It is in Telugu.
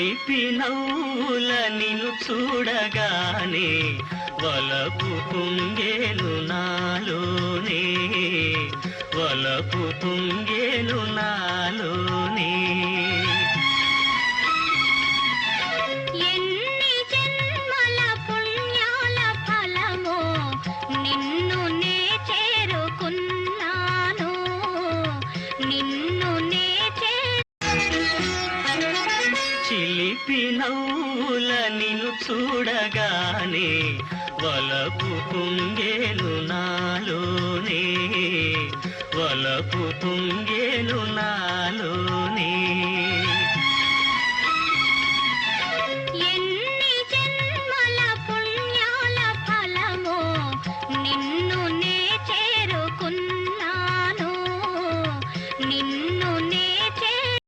చిలిపి నవ్వుల నిన్ను చూడగానే వలపు తుంగేను నాలోనే, వలపు తుంగేను నాలోనే. ఎన్ని జన్మల పుణ్యాల ఫలమో నిన్ను నే చేరుకున్నాను, నిన్ను నే చిలిపి నవ్వుల నిన్ను చూడగానే వలపు తుంగేను నాలోనే, వలపు తుంగేను నాలోనే.